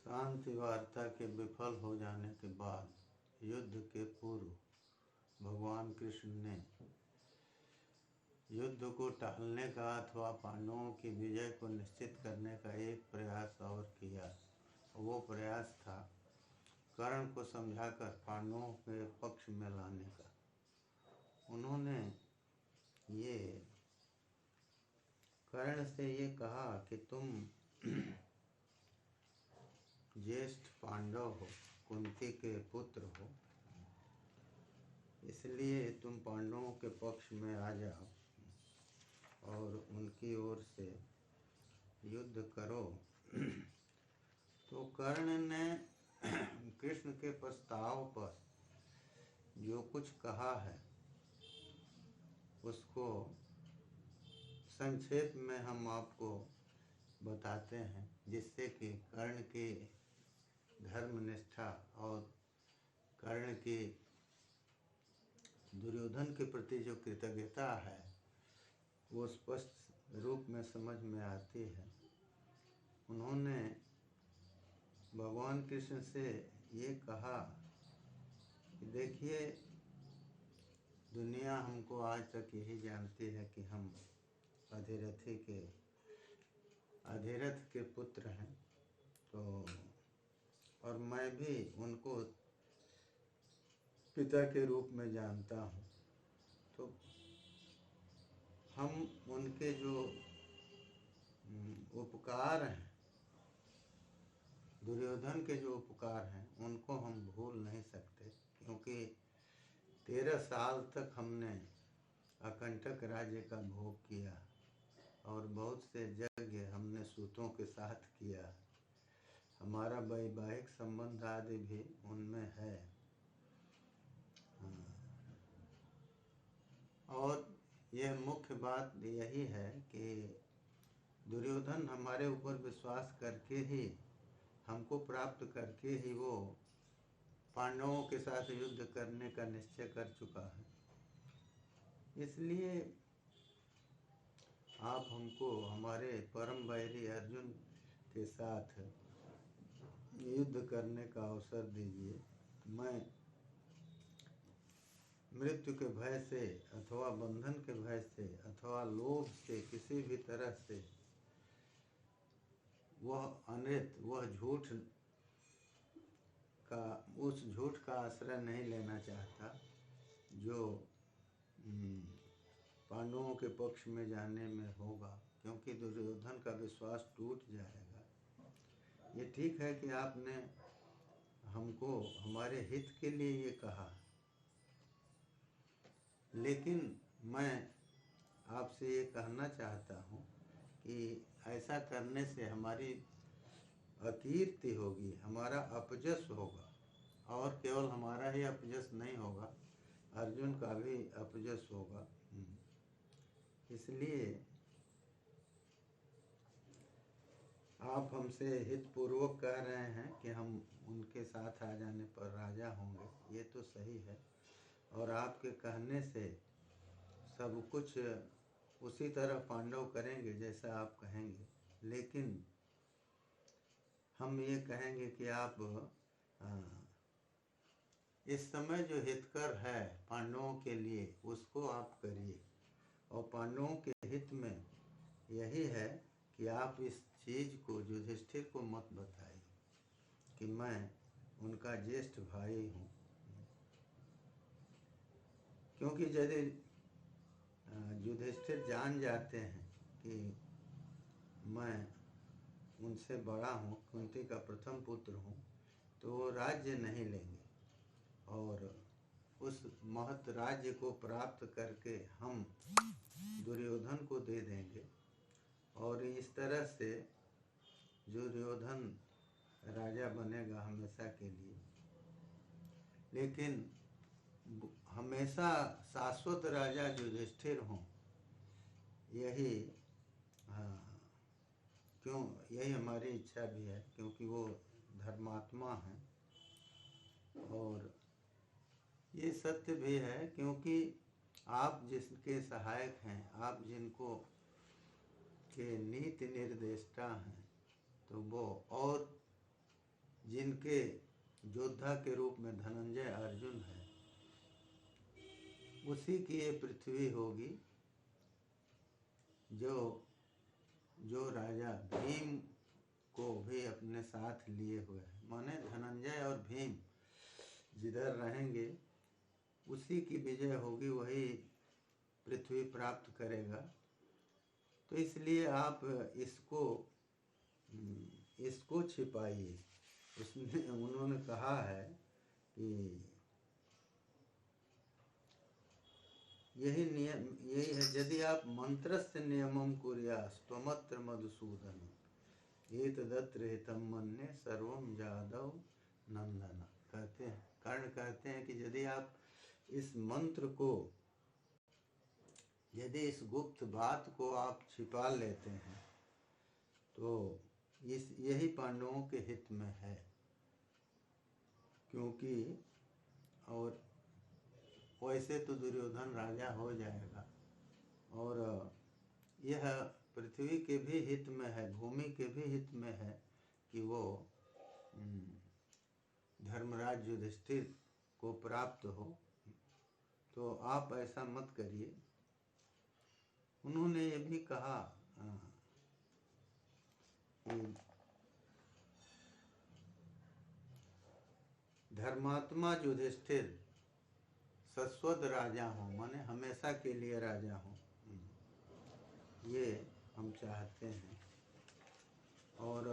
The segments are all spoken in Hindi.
शांति वार्ता के विफल हो जाने के बाद युद्ध के पूर्व भगवान कृष्ण ने युद्ध को टालने का अथवा पांडवों की विजय को निश्चित करने का एक प्रयास और किया। वो प्रयास था कर्ण को समझाकर पांडवों के पक्ष में लाने का। उन्होंने ये कर्ण से ये कहा कि तुम ज्येष्ठ पांडव हो, कुंती के पुत्र हो, इसलिए तुम पांडवों के पक्ष में आ जाओ और उनकी ओर से युद्ध करो। तो कर्ण ने कृष्ण के प्रस्ताव पर जो कुछ कहा है उसको संक्षेप में हम आपको बताते हैं, जिससे कि कर्ण की धर्मनिष्ठा और कर्ण की दुर्योधन के प्रति जो कृतज्ञता है वो स्पष्ट रूप में समझ में आती है। उन्होंने भगवान कृष्ण से ये कहा कि देखिए, दुनिया हमको आज तक यही जानती है कि हम अधिरथ के पुत्र हैं, तो और मैं भी उनको पिता के रूप में जानता हूँ। तो हम उनके जो उपकार हैं, दुर्योधन के जो उपकार हैं, उनको हम भूल नहीं सकते, क्योंकि 13 साल तक हमने अकंटक राज्य का भोग किया और बहुत से यज्ञ हमने सूतों के साथ किया। हमारा वैवाहिक संबंध आदि भी उनमें है। और यह मुख्य बात यही है कि दुर्योधन हमारे ऊपर विश्वास करके ही, हमको प्राप्त करके ही वो पांडवों के साथ युद्ध करने का निश्चय कर चुका है। इसलिए आप हमको हमारे परम वैरी अर्जुन के साथ युद्ध करने का अवसर दीजिए। मैं मृत्यु के भय से अथवा बंधन के भय से अथवा लोभ से, किसी भी तरह से वह उस झूठ का आश्रय नहीं लेना चाहता जो पांडवों के पक्ष में जाने में होगा, क्योंकि दुर्योधन का विश्वास टूट जाएगा। ये ठीक है कि आपने हमको हमारे हित के लिए ये कहा, लेकिन मैं आपसे ये कहना चाहता हूँ कि ऐसा करने से हमारी अकीर्ति होगी, हमारा अपजस होगा, और केवल हमारा ही अपजस नहीं होगा, अर्जुन का भी अपजस होगा। इसलिए आप हमसे हितपूर्वक कह रहे हैं कि हम उनके साथ आ जाने पर राजा होंगे, ये तो सही है, और आपके कहने से सब कुछ उसी तरह पांडव करेंगे जैसा आप कहेंगे। लेकिन हम ये कहेंगे कि आप इस समय जो हितकर है पांडवों के लिए उसको आप करिए, और पांडवों के हित में यही है कि आप इस चीज़ को युधिष्ठिर को मत बताइए कि मैं उनका ज्येष्ठ भाई हूँ, क्योंकि यदि युधिष्ठिर जान जाते हैं कि मैं उनसे बड़ा हूँ, कुंती का प्रथम पुत्र हूँ, तो वो राज्य नहीं लेंगे और उस महत राज्य को प्राप्त करके हम दुर्योधन को दे देंगे, और इस तरह से दुर्योधन राजा बनेगा हमेशा के लिए। लेकिन हमेशा शाश्वत राजा युधिष्ठिर हों, यही यही हमारी इच्छा भी है, क्योंकि वो धर्मात्मा हैं। और ये सत्य भी है, क्योंकि आप जिसके सहायक हैं, आप जिनको के नीति निर्देष्टा हैं, तो वो और जिनके योद्धा के रूप में धनंजय अर्जुन है, उसी की ये पृथ्वी होगी जो राजा भीम को भी अपने साथ लिए हुए है। माने धनंजय और भीम जिधर रहेंगे उसी की विजय होगी, वही पृथ्वी प्राप्त करेगा। तो इसलिए आप इसको छिपाइए। उन्होंने कहा है कि यही है, यदि आप मंत्रस्य नियमम कुर्यास्त्वमत्र मधुसूदन एतदत्र हितम मन्ये सर्वम जादव नंदन। कहते हैं, कर्ण कहते हैं कि यदि आप इस मंत्र को, यदि इस गुप्त बात को आप छिपा लेते हैं तो यही पांडवों के हित में है। क्योंकि और वैसे तो दुर्योधन राजा हो जाएगा और यह पृथ्वी के भी हित में है, भूमि के भी हित में है कि वो धर्मराज युधिष्ठिर को प्राप्त हो। तो आप ऐसा मत करिए। उन्होंने ये भी कहा कि धर्मात्मा युधिष्ठिर शाश्वत राजा हो, माने हमेशा के लिए राजा हो, ये हम चाहते हैं। और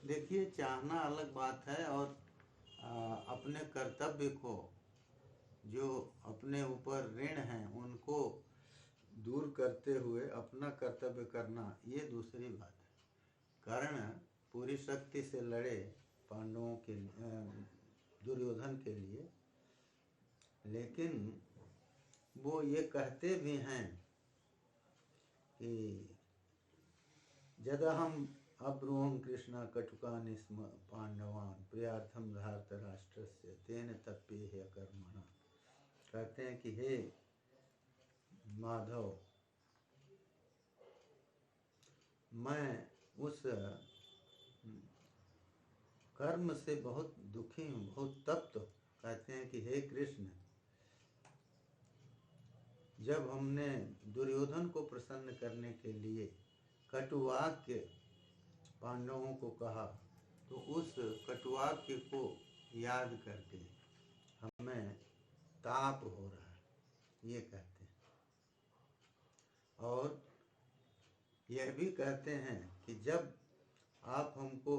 देखिए, चाहना अलग बात है और अपने कर्तव्य को, जो अपने ऊपर ऋण हैं उनको दूर करते हुए अपना कर्तव्य करना, ये दूसरी बात है। कर्ण पूरी शक्ति से लड़े पांडवों के दुर्योधन के लिए, लेकिन वो ये कहते भी हैं कि जदहम अब्रूहं कृष्ण कटुकानि स्म पांडवान प्रियार्थम धार्तराष्ट्रस्य तेन तप्येह कर्मणा। कहते हैं कि हे माधव, मैं उस कर्म से बहुत दुखी हूँ, बहुत तप्त। कहते हैं कि हे कृष्ण, जब हमने दुर्योधन को प्रसन्न करने के लिए कटुवाक्य पांडवों को कहा, तो उस कटुवाक्य को याद करके हमें ताप हो रहा है, ये कहते हैं। और यह भी कहते हैं कि जब आप हमको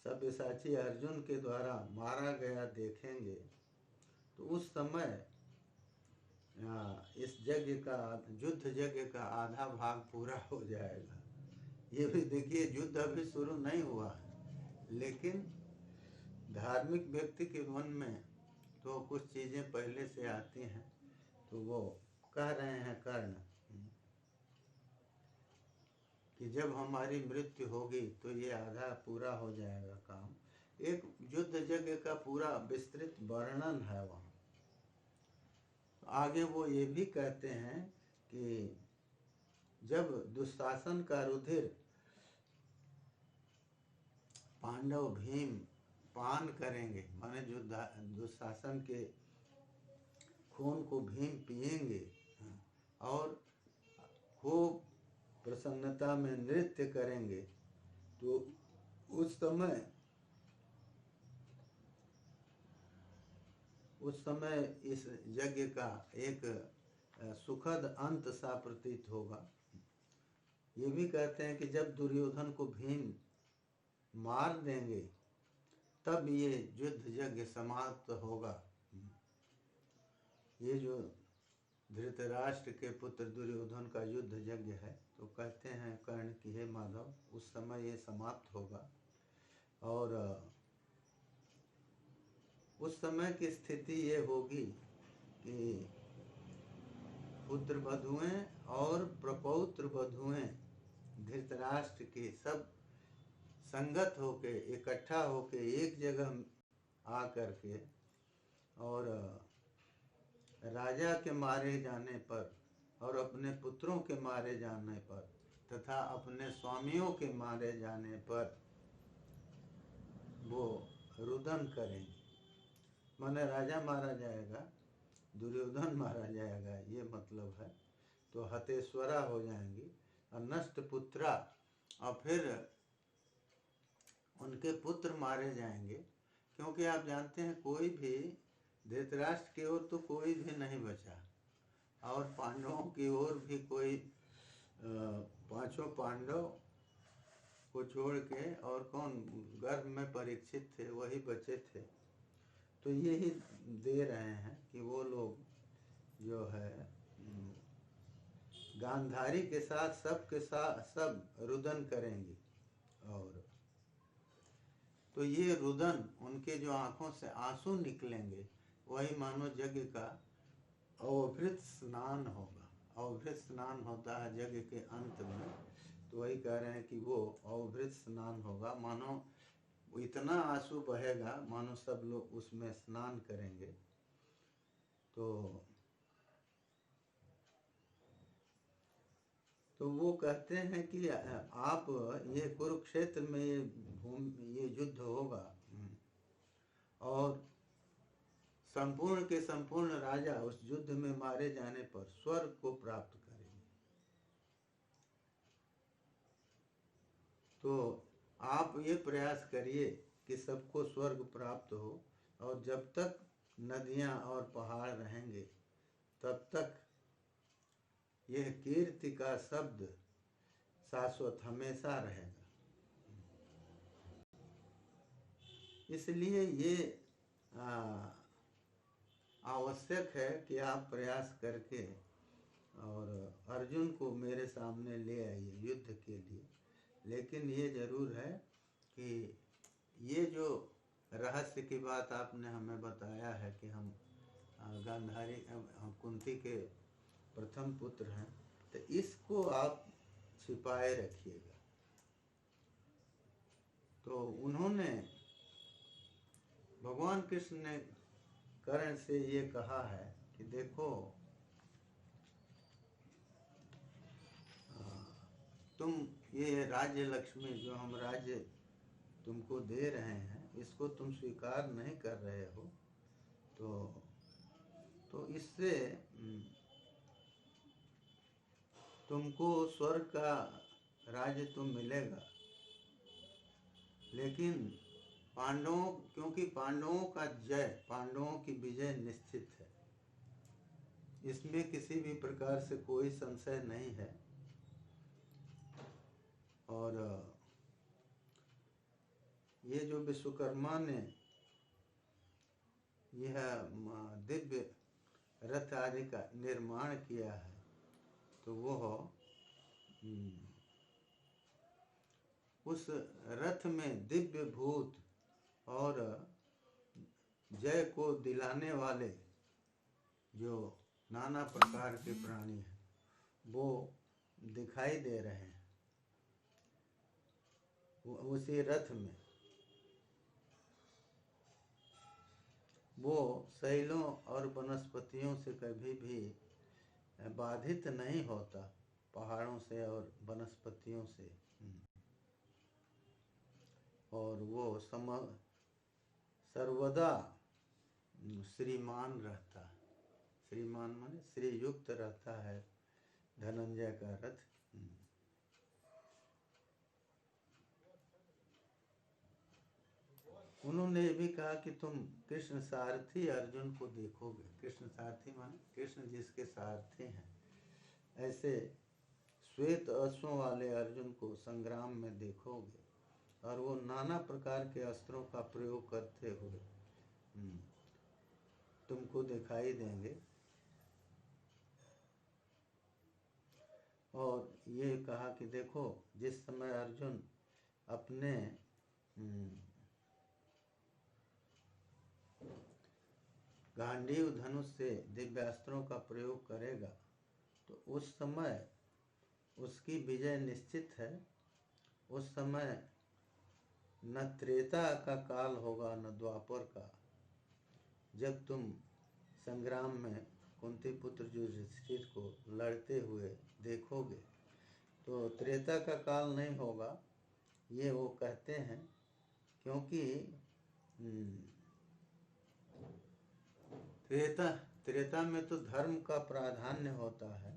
सब्यसाची अर्जुन के द्वारा मारा गया देखेंगे तो उस समय इस यज्ञ का, युद्ध यज्ञ का आधा भाग पूरा हो जाएगा। ये भी देखिए, युद्ध अभी शुरू नहीं हुआ है, लेकिन धार्मिक व्यक्ति के मन में तो कुछ चीजें पहले से आती हैं। तो वो कह रहे हैं कर्ण कि जब हमारी मृत्यु होगी तो ये आधा पूरा हो जाएगा काम। एक युद्ध यज्ञ का पूरा विस्तृत वर्णन है वहाँ। आगे वो ये भी कहते हैं कि जब दुशासन का रुधिर पांडव भीम पान करेंगे, माने दुशासन के खून को भीम पिएंगे और खूब प्रसन्नता में नृत्य करेंगे, तो उस समय इस यज्ञ का एक सुखद अंत सा प्रतीत होगा। ये भी कहते हैं कि जब दुर्योधन को भीम मार देंगे तब ये युद्ध यज्ञ समाप्त होगा। ये जो धृतराष्ट्र के पुत्र दुर्योधन का युद्ध यज्ञ है, तो कहते हैं कर्ण कि हे माधव, उस समय ये समाप्त होगा। और उस समय की स्थिति ये होगी कि पुत्र वधुएं और प्रपौत्र वधुएं धृतराष्ट्र के सब संगत होके, इकट्ठा होके एक जगह आ करके और राजा के मारे जाने पर और अपने पुत्रों के मारे जाने पर तथा अपने स्वामियों के मारे जाने पर वो रुदन करेंगे, माने राजा मारा जाएगा, दुर्योधन मारा जाएगा, ये मतलब है। तो हतेश्वरा हो जाएंगी और नष्ट पुत्रा, और फिर उनके पुत्र मारे जाएंगे, क्योंकि आप जानते हैं कोई भी धृतराष्ट्र की ओर तो कोई भी नहीं बचा, और पांडवों की ओर भी कोई पांचों पांडव को छोड़ के और कौन, गर्भ में परीक्षित थे, वही बचे थे। तो यही दे रहे हैं कि वो लोग जो है गांधारी के साथ सब रुदन करेंगे। और तो ये रुदन, उनके जो आंखों से आंसू निकलेंगे, वही मानो यज्ञ का अवभृत स्नान होगा। अवभृत स्नान होता है यज्ञ के अंत में, तो वही कह रहे हैं कि वो अवभृत स्नान होगा, मानो इतना आंसू बहेगा, मानो सब लोग उसमें स्नान करेंगे। तो वो कहते हैं कि आप ये कुरुक्षेत्र में ये युद्ध होगा, और संपूर्ण के संपूर्ण राजा उस युद्ध में मारे जाने पर स्वर्ग को प्राप्त करेंगे। तो आप ये प्रयास करिए कि सबको स्वर्ग प्राप्त हो, और जब तक नदियां और पहाड़ रहेंगे तब तक यह कीर्ति का शब्द शाश्वत हमेशा रहेगा। इसलिए ये आवश्यक है कि आप प्रयास करके और अर्जुन को मेरे सामने ले आइए युद्ध के लिए। लेकिन ये जरूर है कि ये जो रहस्य की बात आपने हमें बताया है कि हम गांधारी कुंती के प्रथम पुत्र हैं, तो इसको आप छिपाए रखिएगा। तो उन्होंने, भगवान कृष्ण ने कर्ण से ये कहा है कि देखो, तुम ये राज्य लक्ष्मी जो हम राज्य तुमको दे रहे हैं, इसको तुम स्वीकार नहीं कर रहे हो, तो इससे तुमको स्वर्ग का राज्य तो मिलेगा, लेकिन पांडवों, क्योंकि पांडवों का जय, पांडवों की विजय निश्चित है, इसमें किसी भी प्रकार से कोई संशय नहीं है। और ये जो विश्वकर्मा ने यह दिव्य रथ आदि का निर्माण किया है, तो वो उस रथ में दिव्य भूत और जय को दिलाने वाले जो नाना प्रकार के प्राणी हैं, वो दिखाई दे रहे हैं उसी रथ में। वो शैलों और वनस्पतियों से कभी भी बाधित नहीं होता, पहाड़ों से और वनस्पतियों से। और वो सर्वदा श्रीमान रहता है। श्रीमान माने श्रीयुक्त रहता है धनंजय का रथ। उन्होंने ये भी कहा कि तुम कृष्ण सारथी अर्जुन को देखोगे। कृष्ण सारथी माने कृष्ण जिसके सारथी हैं, ऐसे श्वेत अश्वों वाले अर्जुन को संग्राम में देखोगे, और वो नाना प्रकार के अस्त्रों का प्रयोग करते हुए तुमको दिखाई देंगे। और ये कहा कि देखो, जिस समय अर्जुन अपने गांडीव धनुष से दिव्यास्त्रों का प्रयोग करेगा, तो उस समय उसकी विजय निश्चित है। उस समय न त्रेता का काल होगा न द्वापर का। जब तुम संग्राम में कुंती पुत्र युधिष्ठिर को लड़ते हुए देखोगे, तो त्रेता का काल नहीं होगा। ये वो कहते हैं क्योंकि त्रेता में तो धर्म का प्राधान्य होता है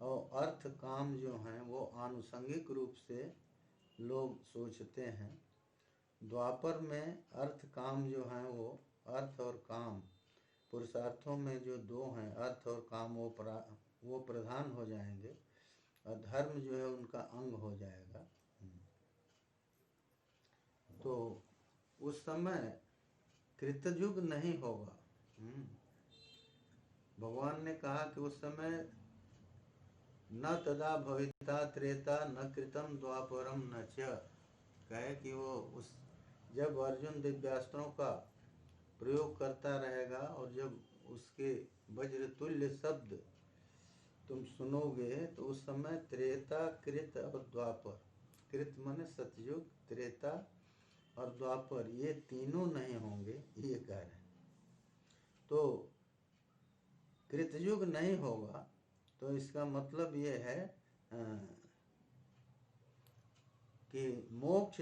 और अर्थ काम जो हैं वो आनुषंगिक रूप से लोग सोचते हैं। द्वापर में अर्थ काम जो हैं वो अर्थ और काम पुरुषार्थों में जो दो हैं अर्थ और काम वो प्रधान हो जाएंगे और धर्म जो है उनका अंग हो जाएगा। तो उस समय कृतयुग नहीं होगा। भगवान ने कहा कि उस समय न तदा भविता त्रेता न कृतम द्वापरम न च, कहे कि वो उस जब अर्जुन दिव्यास्त्रों का प्रयोग करता रहेगा और जब उसके वज्र तुल्य शब्द तुम सुनोगे तो उस समय त्रेता कृत और द्वापर, कृत माने सतयुग, त्रेता और द्वापर ये तीनों नहीं होंगे, ये कह रहे हैं। तो कृतयुग नहीं होगा तो इसका मतलब ये है कि मोक्ष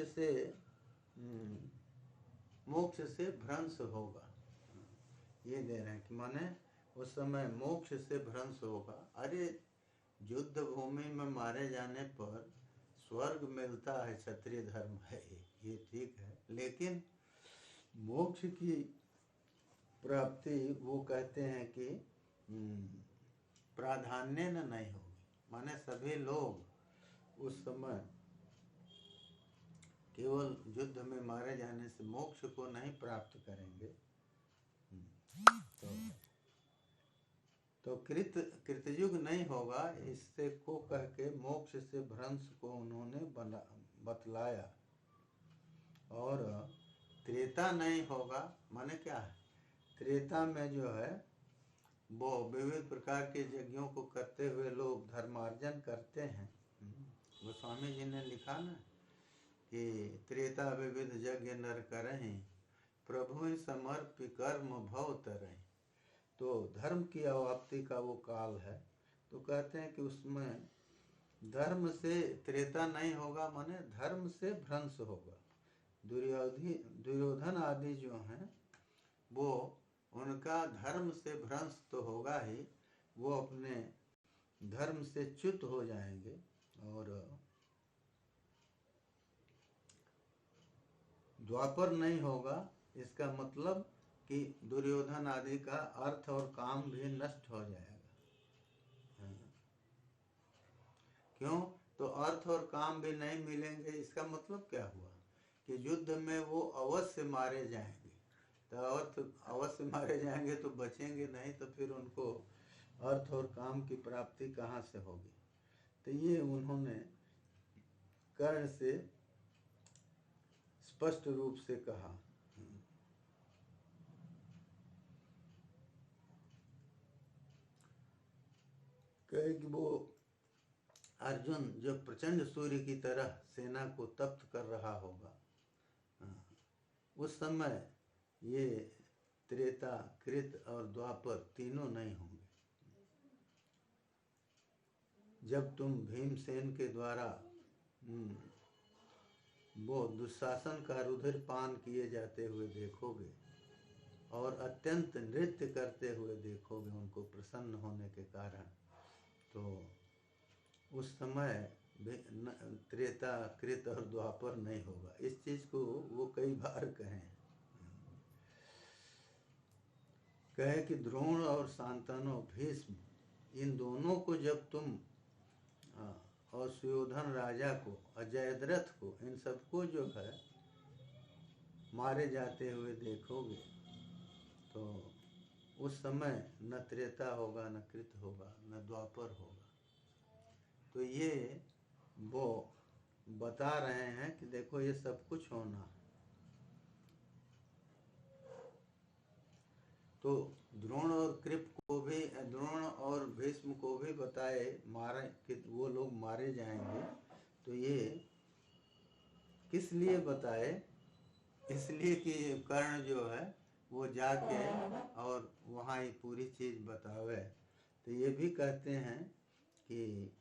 से भ्रंश होगा, ये दे रहे हैं कि माने उस समय मोक्ष से भ्रंश होगा। अरे युद्ध भूमि में मारे जाने पर स्वर्ग मिलता है, क्षत्रिय धर्म है ये ठीक है, लेकिन मोक्ष की प्राप्ति वो कहते हैं कि प्राधान्य न नहीं होगी। माने सभी लोग उस समय केवल युद्ध में मारे जाने से मोक्ष को नहीं प्राप्त करेंगे। तो कृतयुग नहीं होगा, इससे को कह के मोक्ष से भ्रंश को उन्होंने बतलाया। और त्रेता नहीं होगा माने क्या है, त्रेता में जो है वो विविध प्रकार के यज्ञों को करते हुए लोग धर्मार्जन करते हैं। गोस्वामी जी ने लिखा ना कि त्रेता विविध यज्ञ नर करहीं, प्रभु समर्प कर्म भव तरहीं। तो धर्म की अवाप्ति का वो काल है। तो कहते हैं कि उसमें धर्म से त्रेता नहीं होगा, माने धर्म से भ्रंश होगा। दुर्योधन आदि जो हैं वो उनका धर्म से भ्रंश तो होगा ही, वो अपने धर्म से च्युत हो जाएंगे। और द्वापर नहीं होगा, इसका मतलब कि दुर्योधन आदि का अर्थ और काम भी नष्ट हो जाएगा। क्यों? तो अर्थ और काम भी नहीं मिलेंगे, इसका मतलब क्या हुआ कि युद्ध में वो अवश्य मारे जाएंगे। तो अर्थ अवश्य मारे जाएंगे तो बचेंगे नहीं, तो फिर उनको अर्थ और काम की प्राप्ति कहाँ से होगी। तो ये उन्होंने कर्ण से स्पष्ट रूप से कहा। कहे कि वो अर्जुन जो प्रचंड सूर्य की तरह सेना को तप्त कर रहा होगा, उस समय ये त्रेता कृत और द्वापर तीनों नहीं होंगे। जब तुम भीमसेन के द्वारा वो दुशासन का रुधिर पान किए जाते हुए देखोगे और अत्यंत नृत्य करते हुए देखोगे उनको प्रसन्न होने के कारण, तो उस समय त्रेता कृत और द्वापर नहीं होगा। इस चीज को वो कई बार कहे कि द्रोण और शांतनु, भीष्म, इन दोनों को जब तुम और सुयोधन राजा को और जयद्रथ को, इन सबको जो है मारे जाते हुए देखोगे तो उस समय न त्रेता होगा, न कृत होगा, न द्वापर होगा। तो ये वो बता रहे हैं कि देखो ये सब कुछ होना है। तो द्रोण और कृप को भी, द्रोण और भीष्म को भी बताए मारे कि वो लोग मारे जाएंगे। तो ये किस लिए बताए? इसलिए कि कर्ण जो है वो जाके और वहाँ ये पूरी चीज बतावे। तो ये भी कहते हैं कि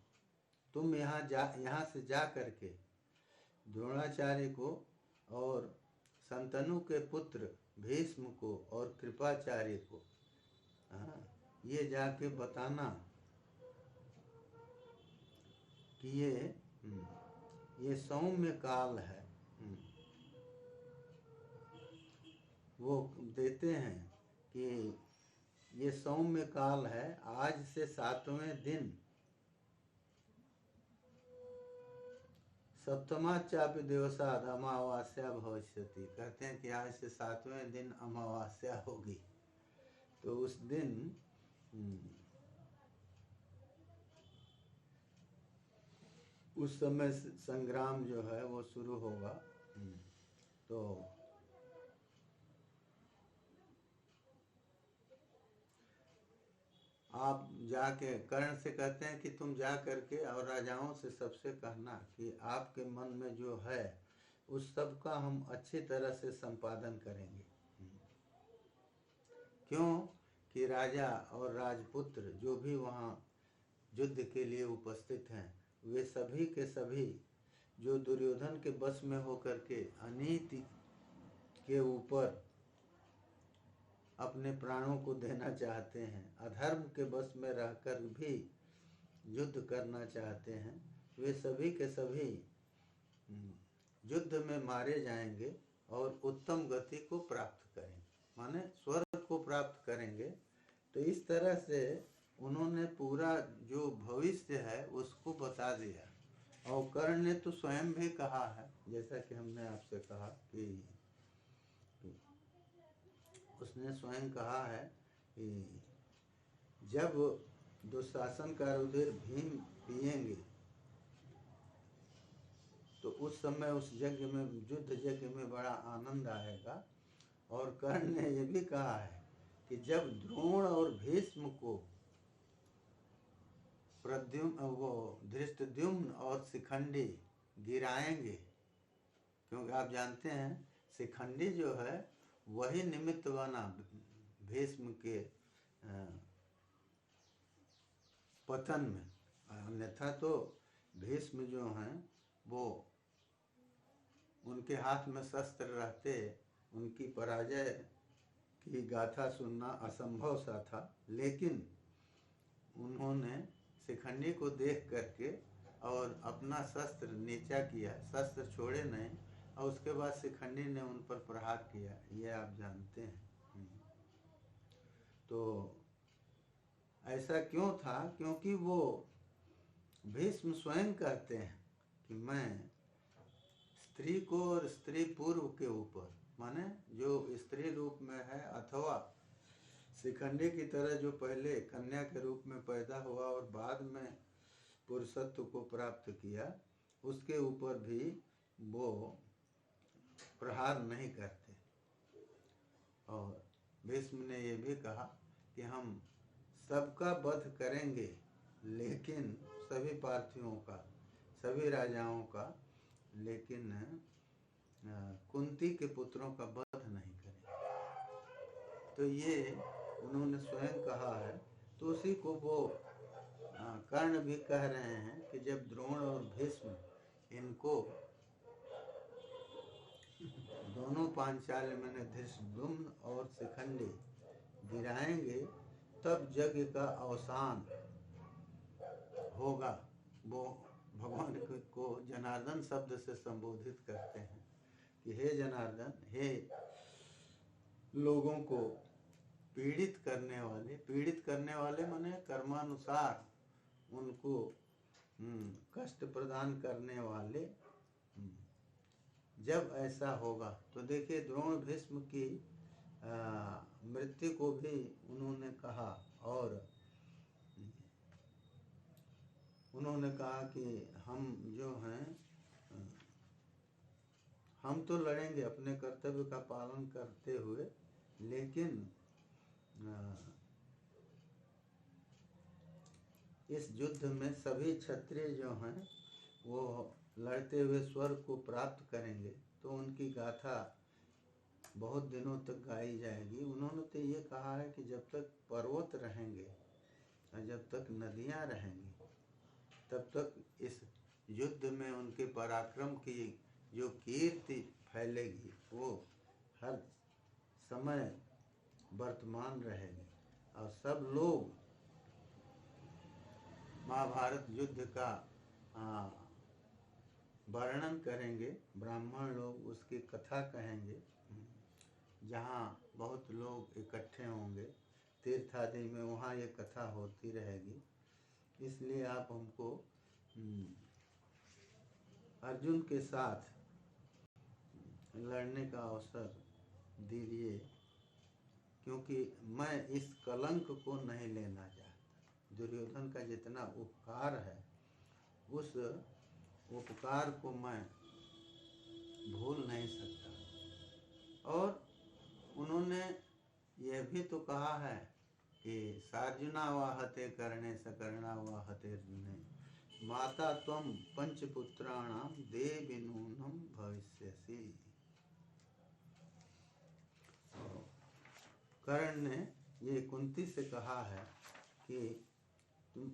तुम यहाँ से जा करके द्रोणाचार्य को और संतनु के पुत्र भीष्म को और कृपाचार्य को ये जाके बताना कि ये सौम्य काल है। वो देते हैं कि ये सौम्य काल है, आज से 7वें दिन सप्तमाचापि दिवसाद अमावास्या भविष्यति। कहते हैं कि आज से 7वें दिन अमावास्या होगी। तो उस दिन उस समय संग्राम जो है वो शुरू होगा। तो आप जाके कर्ण से कहते हैं कि तुम जा करके और राजाओं से सबसे कहना कि आपके मन में जो है उस सब का हम अच्छी तरह से संपादन करेंगे। क्यों कि राजा और राजपुत्र जो भी वहाँ युद्ध के लिए उपस्थित हैं, वे सभी के सभी जो दुर्योधन के बस में होकर के अनीति के ऊपर अपने प्राणों को देना चाहते हैं, अधर्म के बस में रहकर भी युद्ध करना चाहते हैं, वे सभी के सभी युद्ध में मारे जाएंगे और उत्तम गति को प्राप्त करेंगे, माने स्वर्ग को प्राप्त करेंगे। तो इस तरह से उन्होंने पूरा जो भविष्य है उसको बता दिया। और कर्ण ने तो स्वयं भी कहा है, जैसा कि हमने आपसे कहा कि उसने स्वयं कहा है कि जब दुशासन का रुधिर भीम पिएंगे तो उस समय उस यज्ञ में, युद्ध यज्ञ में बड़ा आनंद आएगा। और कर्ण ने ये भी कहा है कि जब द्रोण और भीष्म को वो धृष्टद्युम्न और शिखंडी गिराएंगे, क्योंकि आप जानते हैं शिखंडी जो है वही निमित्त बना भीष्म के पतन में, अन्यथा तो भीष्म जो हैं वो उनके हाथ में शस्त्र रहते उनकी पराजय की गाथा सुनना असंभव सा था। लेकिन उन्होंने शिखंडी को देख करके और अपना शस्त्र नीचा किया, शस्त्र छोड़े नहीं, और उसके बाद शिखंडी ने उन पर प्रहार किया, ये आप जानते हैं। तो ऐसा क्यों था? क्योंकि वो भीष्म स्वयं कहते हैं कि मैं स्त्री को और स्त्री पूर्व के ऊपर, माने जो स्त्री रूप में है अथवा शिखंडी की तरह जो पहले कन्या के रूप में पैदा हुआ और बाद में पुरुषत्व को प्राप्त किया, उसके ऊपर भी वो प्रहार नहीं करते। और भीष्म ने ये भी कहा कि हम सबका वध करेंगे, लेकिन सभी पार्थियों का, सभी राजाओं का, लेकिन कुंती के पुत्रों का वध नहीं करेंगे। तो ये उन्होंने स्वयं कहा है। तो उसी को वो कर्ण भी कह रहे हैं कि जब द्रोण और भीष्म इनको दोनों पांचाल मैंने धृष्टद्युम्न और शिखंडी गिराएंगे, तब यज्ञ का अवसान होगा। वो भगवान को जनार्दन शब्द से संबोधित करते हैं कि हे जनार्दन, हे लोगों को पीड़ित करने वाले माने कर्मानुसार उनको कष्ट प्रदान करने वाले, जब ऐसा होगा तो देखिए द्रोण भीष्म की मृत्यु को भी उन्होंने कहा। और उन्होंने कहा कि हम जो हैं, हम तो लड़ेंगे अपने कर्तव्य का पालन करते हुए, लेकिन इस युद्ध में सभी क्षत्रिय जो हैं वो लड़ते हुए स्वर्ग को प्राप्त करेंगे। तो उनकी गाथा बहुत दिनों तक गाई जाएगी। उन्होंने तो ये कहा है कि जब तक पर्वत रहेंगे और जब तक नदियाँ रहेंगी, तब तक इस युद्ध में उनके पराक्रम की जो कीर्ति फैलेगी वो समय वर्तमान रहेंगे और सब लोग महाभारत युद्ध का वर्णन करेंगे। ब्राह्मण लोग उसकी कथा कहेंगे, जहाँ बहुत लोग इकट्ठे होंगे तीर्थ आदि में, वहाँ ये कथा होती रहेगी। इसलिए आप हमको अर्जुन के साथ लड़ने का अवसर दीजिए, क्योंकि मैं इस कलंक को नहीं लेना चाहता। दुर्योधन का जितना उपकार है, उस उपकार को मैं भूल नहीं सकता। और उन्होंने यह भी तो कहा है कि सार्जुना वाहते कर्णे सकर्णा वाहते अर्जुने, माता त्वं पंचपुत्राणाम देवी नूनम भविष्यसि। कर्ण ने ये कुंती से कहा है कि तुम